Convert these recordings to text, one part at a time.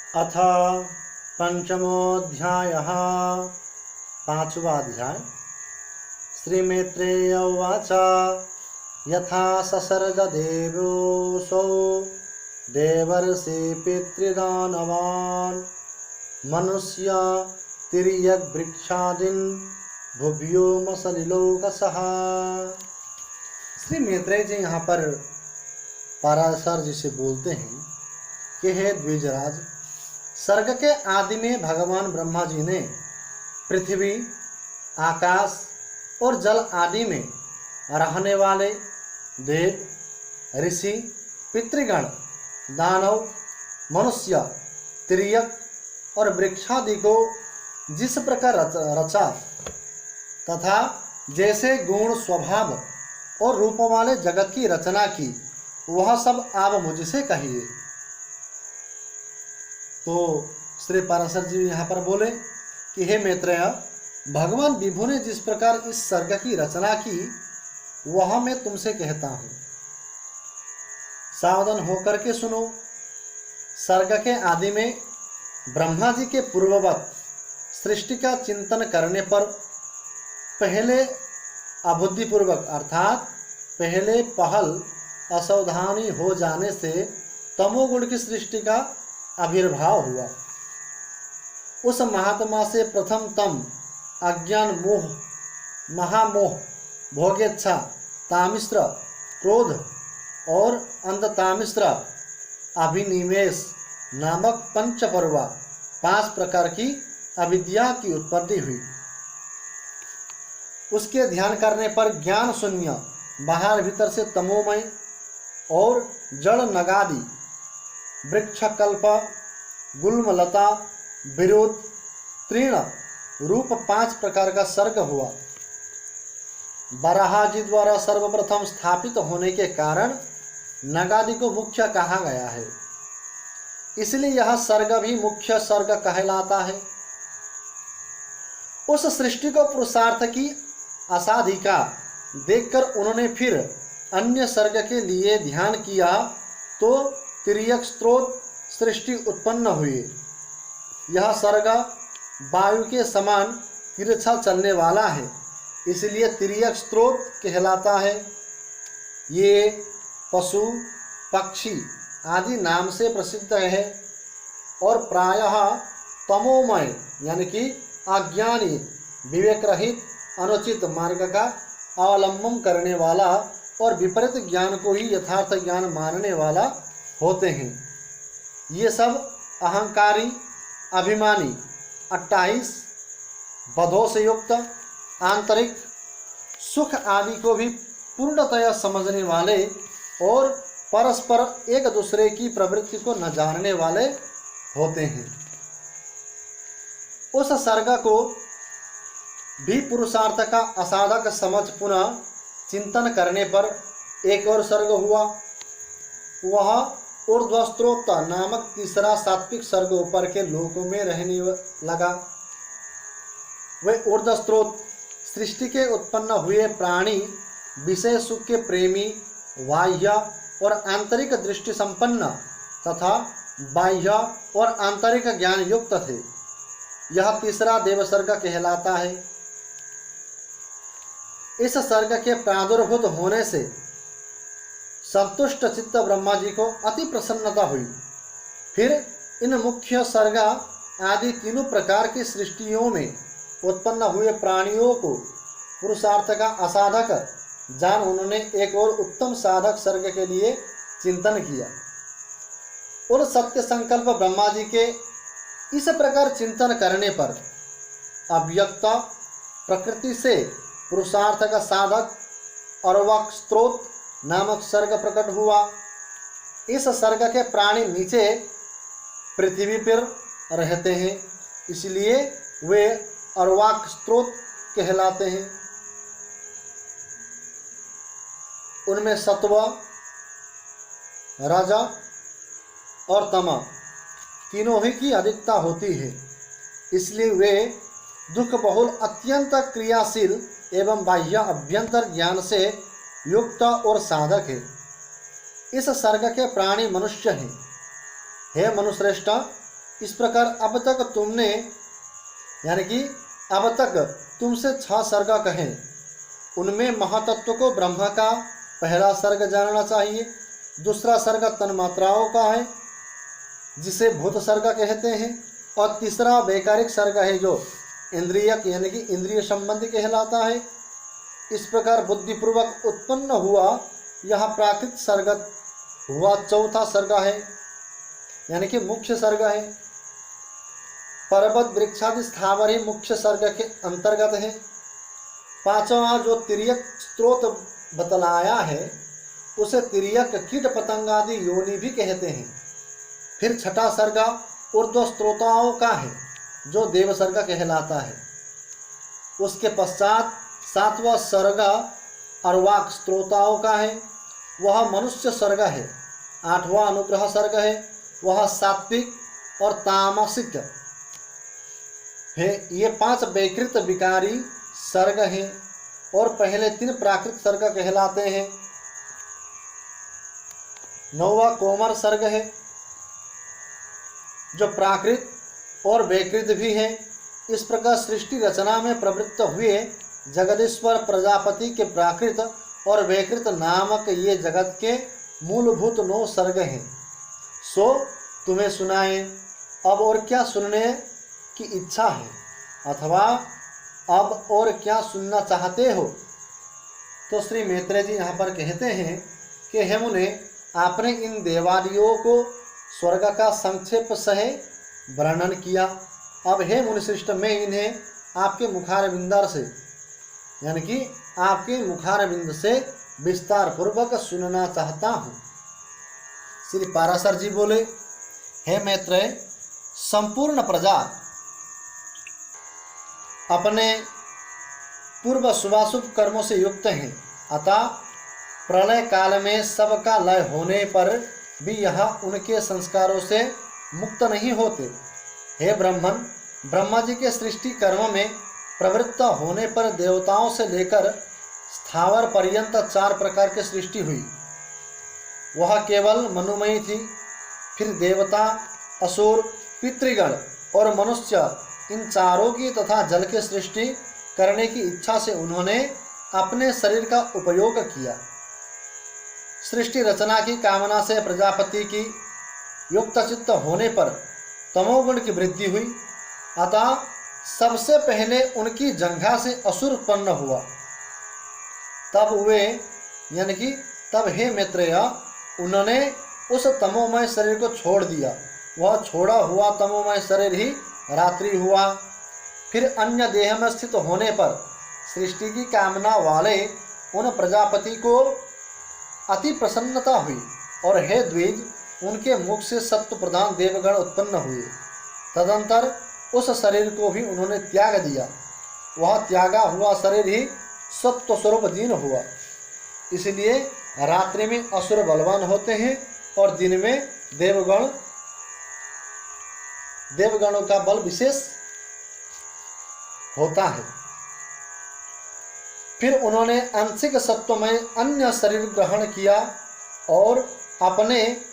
अथ पंचमोऽध्यायः। पांचवा अध्याय। श्री मैत्रेय उवाच यथा ससर्ग देवोऽसौ देवर्षि पितृदानवान् मनुष्य तिर्यग्वृक्षादीन् भुव्यो मसलिलोकसः। श्री मैत्रेय जी यहाँ पर पराशर जी से बोलते हैं कि हे द्विजराज, सर्ग के आदि में भगवान ब्रह्मा जी ने पृथ्वी, आकाश और जल आदि में रहने वाले देव, ऋषि, पितृगण, दानव, मनुष्य, तिर्यक और वृक्षादि को जिस प्रकार रचा तथा जैसे गुण, स्वभाव और रूप वाले जगत की रचना की, वह सब आप मुझसे कहिए। तो श्री पराशर जी यहाँ पर बोले कि हे मैत्रेय, भगवान विभु ने जिस प्रकार इस सर्ग की रचना की वह मैं तुमसे कहता हूँ। सावधान होकर के सुनो। सर्ग के आदि में ब्रह्मा जी के पूर्ववत सृष्टि का चिंतन करने पर पहले अबुद्धिपूर्वक अर्थात पहले पहल असावधानी हो जाने से तमोगुण की सृष्टि का आविर्भाव हुआ। उस महात्मा से प्रथम तम अज्ञान, मोह, महामोह, भोगेच्छा, तामिश्र, क्रोध और अंधतामिश्र अभिनिवेश नामक पंचपर्वा 5 प्रकार की अविद्या की उत्पत्ति हुई। उसके ध्यान करने पर ज्ञान शून्य बाहर भीतर से तमोमय और जड़ नगादि, वृक्षकल्प, गुल्मलता, विरोध, तीर्ण रूप 5 प्रकार का सर्ग हुआ। बराह जी द्वारा सर्वप्रथम स्थापित होने के कारण नगादि को मुख्य कहा गया है, इसलिए यह सर्ग भी मुख्य सर्ग कहलाता है। उस सृष्टि को पुरुषार्थ की असाधिका देखकर उन्होंने फिर अन्य सर्ग के लिए ध्यान किया तो तिर्यक स्त्रोत सृष्टि उत्पन्न हुई। यह सर्ग वायु के समान तिरछा चलने वाला है, इसलिए तिर्यक स्त्रोत कहलाता है। ये पशु, पक्षी आदि नाम से प्रसिद्ध है और प्रायः तमोमय यानी कि अज्ञानी, विवेक रहित, अनुचित मार्ग का अवलंबन करने वाला और विपरीत ज्ञान को ही यथार्थ ज्ञान मानने वाला होते हैं। ये सब अहंकारी, अभिमानी, 28 बधों से युक्त, आंतरिक सुख आदि को भी पूर्णतया समझने वाले और परस्पर एक दूसरे की प्रवृत्ति को न जानने वाले होते हैं। उस सर्ग को भी पुरुषार्थ का असाधक समझ पुनः चिंतन करने पर एक और सर्ग हुआ। वह ऊर्ध्वस्त्रोत नामक तीसरा सात्विक सर्ग ऊपर के लोकों में रहने लगा। वह ऊर्ध्वस्त्रोत सृष्टि के उत्पन्न हुए प्राणी विषय सुख के प्रेमी, बाह्य और आंतरिक दृष्टि संपन्न तथा बाह्य और आंतरिक ज्ञान युक्त थे। यह तीसरा देवसर्ग कहलाता है। इस सर्ग के प्रादुर्भूत होने से संतुष्ट चित्त ब्रह्मा जी को अति प्रसन्नता हुई। फिर इन मुख्य सर्ग आदि तीनों प्रकार की सृष्टियों में उत्पन्न हुए प्राणियों को पुरुषार्थ का असाधक जान उन्होंने एक और उत्तम साधक सर्ग के लिए चिंतन किया। और सत्य संकल्प ब्रह्मा जी के इस प्रकार चिंतन करने पर अव्यक्त प्रकृति से पुरुषार्थ का साधक अर्वाक स्त्रोत नामक सर्ग प्रकट हुआ। इस सर्ग के प्राणी नीचे पृथ्वी पर रहते हैं, इसलिए वे अर्वाक स्त्रोत कहलाते हैं। उनमें सत्व, रज और तम तीनों ही की अधिकता होती है, इसलिए वे दुख बहुल, अत्यंत क्रियाशील एवं बाह्य अभ्यंतर ज्ञान से युक्त और साधक है। इस सर्ग के प्राणी मनुष्य हैं। हे मनुश्रेष्ठ, इस प्रकार अब तक तुमसे 6 सर्ग कहे, उनमें महातत्व को ब्रह्म का पहला सर्ग जानना चाहिए। दूसरा सर्ग तन्मात्राओं का है जिसे भूत सर्ग कहते हैं, और तीसरा वैकारिक सर्ग है जो इंद्रियक यानी कि इंद्रिय संबंधी कहलाता है। इस प्रकार बुद्धिपूर्वक उत्पन्न हुआ यह प्राकृत सर्ग हुआ चौथा सर्ग है, यानी कि मुख्य सर्ग है। पर्वत वृक्षादि स्थावर ही मुख्य सर्ग के अंतर्गत है। पांचवा जो तिर्यक स्त्रोत बतलाया है उसे तिर्यक कीट पतंगादि योनि भी कहते हैं। फिर छठा सर्ग ऊर्ध्व स्त्रोताओं का है जो देव सर्ग कहलाता है। उसके पश्चात 7वां सर्ग अर्वाक स्त्रोताओं का है, वह मनुष्य सर्ग है। 8वां अनुग्रह सर्ग है, वह सात्विक और तामसिक है। ये 5 वैकृत विकारी सर्ग हैं और पहले 3 प्राकृत सर्ग कहलाते हैं। 9वां कोमर सर्ग है जो प्राकृत और वैकृत भी है। इस प्रकार सृष्टि रचना में प्रवृत्त हुए जगदीश्वर प्रजापति के प्राकृत और वैकृत नामक ये जगत के मूलभूत 9 सर्ग हैं। सो तुम्हें सुनाएं, अब और क्या सुनने की इच्छा है, अथवा अब और क्या सुनना चाहते हो? तो श्री मैत्रेय जी यहाँ पर कहते हैं कि हे मुने, आपने इन देवादियों को स्वर्ग का संक्षेप सह वर्णन किया। अब हे मुनिश्रेष्ठ, मैं इन्हें आपके मुखारविंदर से यानी कि आपके मुखारविंद से विस्तार पूर्वक सुनना चाहता हूँ। श्री पाराशर जी बोले, हे मैत्रेय, संपूर्ण प्रजा अपने पूर्व शुभाशुभ कर्मों से युक्त हैं, अतः प्रलय काल में सबका लय होने पर भी यह उनके संस्कारों से मुक्त नहीं होते। हे ब्राह्मण, ब्रह्मा जी के सृष्टि कर्म में प्रवृत्त होने पर देवताओं से लेकर स्थावर पर्यंत 4 प्रकार की सृष्टि हुई। वह केवल मनुमयी थी। फिर देवता, असुर, पितृगण और मनुष्य, इन चारों की तथा जल की सृष्टि करने की इच्छा से उन्होंने अपने शरीर का उपयोग किया। सृष्टि रचना की कामना से प्रजापति की युक्तचित्त होने पर तमोगुण की वृद्धि हुई, अतः सबसे पहले उनकी जंघा से असुर उत्पन्न हुआ। तब हे मैत्रेय, उन्होंने उस तमोमय शरीर को छोड़ दिया। वह छोड़ा हुआ तमोमय शरीर ही रात्रि हुआ। फिर अन्य देह में स्थित होने पर सृष्टि की कामना वाले उन प्रजापति को अति प्रसन्नता हुई, और हे द्विज, उनके मुख से सत्व प्रधान देवगण उत्पन्न हुए। तदंतर उस शरीर को भी उन्होंने त्याग दिया। वह त्यागा हुआ शरीर ही सत्व स्वरूप दीन हुआ। इसलिए रात्रि में असुर बलवान होते हैं और दिन में देवगणों का बल विशेष होता है। फिर उन्होंने आंशिक सत्वमय अन्य शरीर ग्रहण किया और अपने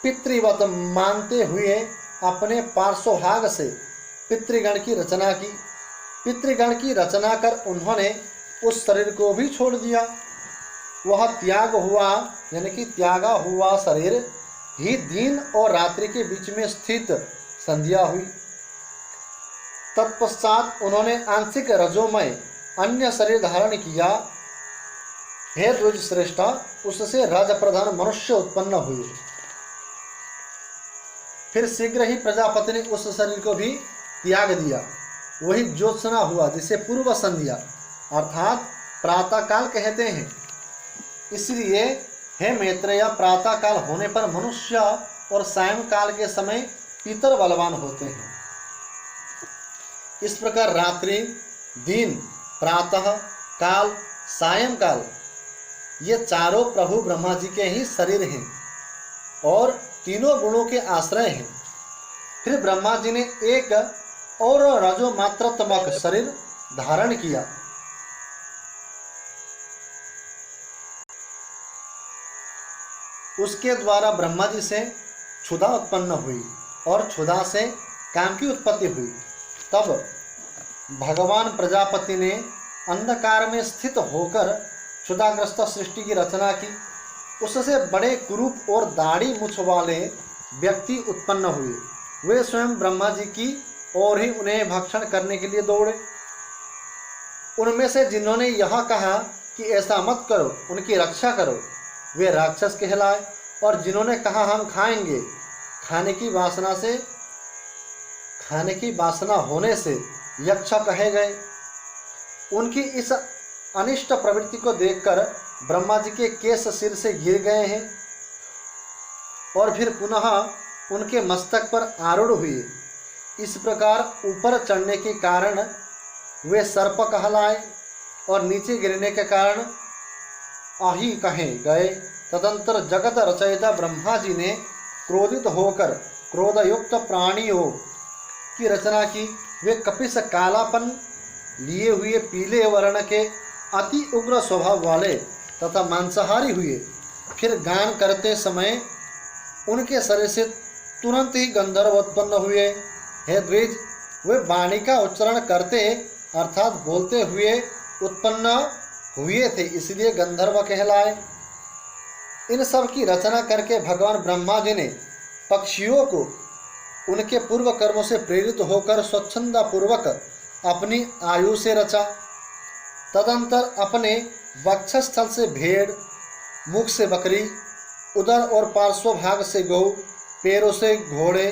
पितृवत मानते हुए अपने पार्श्वभाग से पितृगण की रचना की। पितृगण की रचना कर उन्होंने उस शरीर को भी छोड़ दिया। वह त्याग हुआ यानी कि त्यागा हुआ शरीर ही दिन और रात्रि के बीच में स्थित संध्या हुई। तत्पश्चात उन्होंने आंशिक रजोमय अन्य शरीर धारण किया। हे द्विज श्रेष्ठ, उससे रज प्रधान मनुष्य उत्पन्न हुए। फिर शीघ्र ही प्रजापति ने उस शरीर को भी त्याग दिया। वही ज्योत्सना हुआ जिसे पूर्व संध्या अर्थात प्रातः काल कहते हैं। इसलिए हे मैत्रेय, प्रातः काल होने पर मनुष्य और सायंकाल के समय पितर बलवान होते हैं। इस प्रकार रात्रि, दिन, प्रातः काल, सायंकाल ये चारों प्रभु ब्रह्मा जी के ही शरीर हैं और तीनों गुणों के आश्रय हैं। फिर ब्रह्मा जी ने एक और रजो मात्रात्मक शरीर धारण किया। उसके द्वारा ब्रह्मा जी से क्षुधा उत्पन्न हुई और क्षुधा से काम की उत्पत्ति हुई। तब भगवान प्रजापति ने अंधकार में स्थित होकर क्षुधाग्रस्त सृष्टि की रचना की। उससे बड़े कुरूप और दाढ़ी मूछ वाले व्यक्ति उत्पन्न हुए। वे स्वयं ब्रह्मा जी की और ही उन्हें भक्षण करने के लिए दौड़े। उनमें से जिन्होंने यह कहा कि ऐसा मत करो, उनकी रक्षा करो, वे राक्षस कहलाए, और जिन्होंने कहा हम खाएंगे, खाने की वासना होने से यक्ष कहे गए। उनकी इस अनिष्ट प्रवृत्ति को देखकर ब्रह्मा जी के केश सिर से गिर गए हैं और फिर पुनः उनके मस्तक पर आरूढ़ हुए। इस प्रकार ऊपर चढ़ने के कारण वे सर्प कहलाए और नीचे गिरने के कारण आही कहे गए। तदंतर जगत रचयिता ब्रह्मा जी ने क्रोधित होकर क्रोधयुक्त प्राणियों की रचना की। वे कपिश कालापन लिए हुए पीले वर्ण के अति उग्र स्वभाव वाले तथा मांसाहारी हुए। फिर गान करते समय उनके शरीर से तुरंत ही गंधर्व उत्पन्न हुए। हे द्विज, वे वाणी का उच्चारण करते अर्थात बोलते हुए उत्पन्न हुए थे, इसलिए गंधर्व कहलाए। इन सब की रचना करके भगवान ब्रह्मा जी ने पक्षियों को उनके पूर्व कर्मों से प्रेरित होकर स्वच्छंदा पूर्वक अपनी आयु से रचा। तदंतर अपने वक्षस्थल से भेड़, मुख से बकरी, उदर और पार्श्व भाग से गौ, पैरों से घोड़े,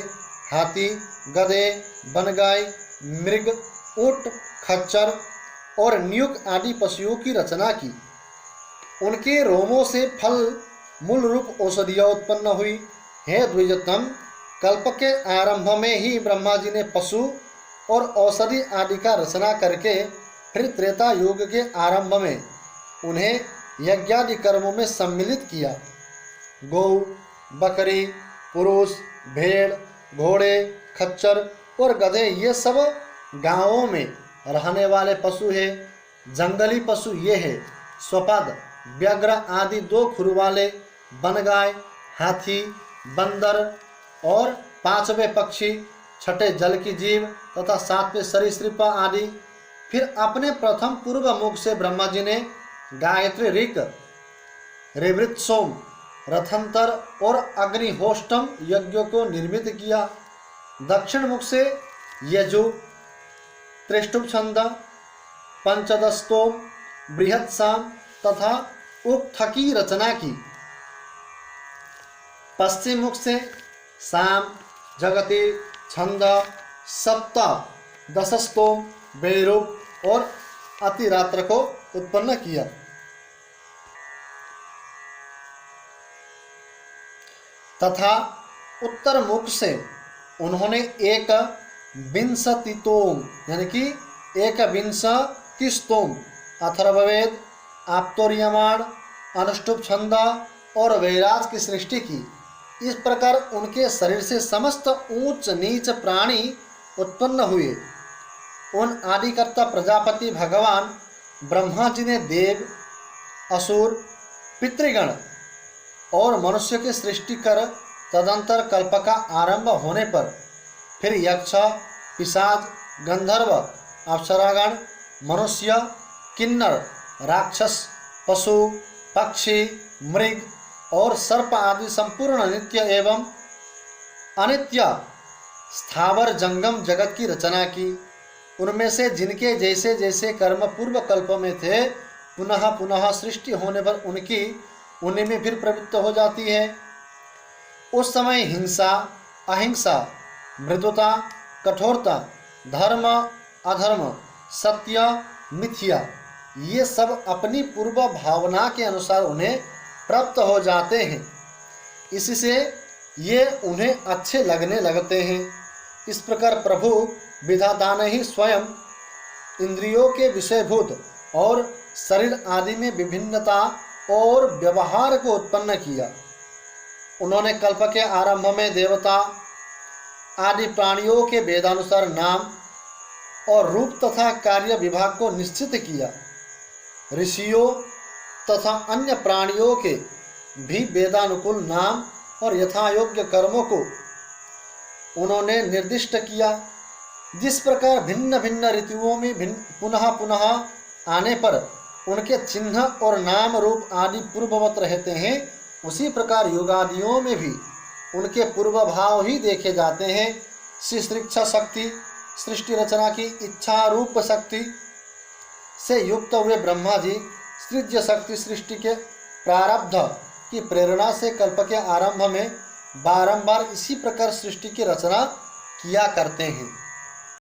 हाथी, गधे, बनगाय, मृग, ऊंट, खच्चर और न्यूक आदि पशुओं की रचना की। उनके रोमों से फल मूल रूप औषधियाँ उत्पन्न हुई। हे द्विजोत्तम, कल्प के आरंभ में ही ब्रह्मा जी ने पशु और औषधि आदि का रचना करके फिर त्रेता युग के आरंभ में उन्हें यज्ञादि कर्मों में सम्मिलित किया। गौ, बकरी, पुरुष, भेड़, घोड़े, खच्चर और गधे ये सब गांवों में रहने वाले पशु हैं। जंगली पशु ये है स्वपद, व्याघ्र आदि 2 खुर वाले, बनगाय, हाथी, बंदर और 5वें पक्षी, 6ठे जल की जीव तथा 7वें सरीसृप आदि। फिर अपने प्रथम पूर्व मुख से ब्रह्मा जी ने गायत्री, ऋक, ऋवृत, सोम, रथंतर और अग्निहोष्टम यज्ञों को निर्मित किया। दक्षिण मुख से यजु, त्रिष्टुप छंद, पंचदस्तोम, बृहत्साम तथा उक्त की रचना की। पश्चिम मुख से साम, जगति, छंद, सप्त, दशस्तोम, वैरूप और अतिरात्र को उत्पन्न किया। तथा उत्तर मुख से उन्होंने एक विंशतितोम यानी कि 1 अथर्ववेद, आप्तोर्यमाण, अनुष्टुप छंद और वैराज की सृष्टि की। इस प्रकार उनके शरीर से समस्त ऊंच नीच प्राणी उत्पन्न हुए। उन आदिकर्ता प्रजापति भगवान ब्रह्मा जी ने देव, असुर, पितृगण और मनुष्य की सृष्टि कर तदंतर कल्प का आरंभ होने पर फिर यक्ष, पिशाच, गंधर्व, अप्सरागण, मनुष्य, किन्नर, राक्षस, पशु, पक्षी, मृग और सर्प आदि संपूर्ण नित्य एवं अनित्य स्थावर जंगम जगत की रचना की। उनमें से जिनके जैसे जैसे कर्म पूर्व कल्प में थे पुनः पुनः सृष्टि होने पर उन्हीं में फिर प्रवृत्त हो जाती है। उस समय हिंसा, अहिंसा, मृदुता, कठोरता, धर्म, अधर्म, सत्य, मिथ्या ये सब अपनी पूर्व भावना के अनुसार उन्हें प्राप्त हो जाते हैं। इससे ये उन्हें अच्छे लगने लगते हैं। इस प्रकार प्रभु विधाता ने ही स्वयं इंद्रियों के विषयभूत और शरीर आदि में विभिन्नता और व्यवहार को उत्पन्न किया। उन्होंने कल्प के आरंभ में देवता आदि प्राणियों के वेदानुसार नाम और रूप तथा कार्य विभाग को निश्चित किया। ऋषियों तथा अन्य प्राणियों के भी वेदानुकूल नाम और यथायोग्य कर्मों को उन्होंने निर्दिष्ट किया। जिस प्रकार भिन्न भिन्न ऋतुओं में पुनः पुनः आने पर उनके चिन्ह और नाम रूप आदि पूर्ववत रहते हैं, उसी प्रकार युगादियों में भी उनके पूर्व भाव ही देखे जाते हैं। सृष्टि शक्ति, सृष्टि रचना की इच्छा रूप शक्ति से युक्त हुए ब्रह्मा जी सृज्य शक्ति सृष्टि के प्रारब्ध की प्रेरणा से कल्प के आरंभ में बारंबार इसी प्रकार सृष्टि की रचना किया करते हैं।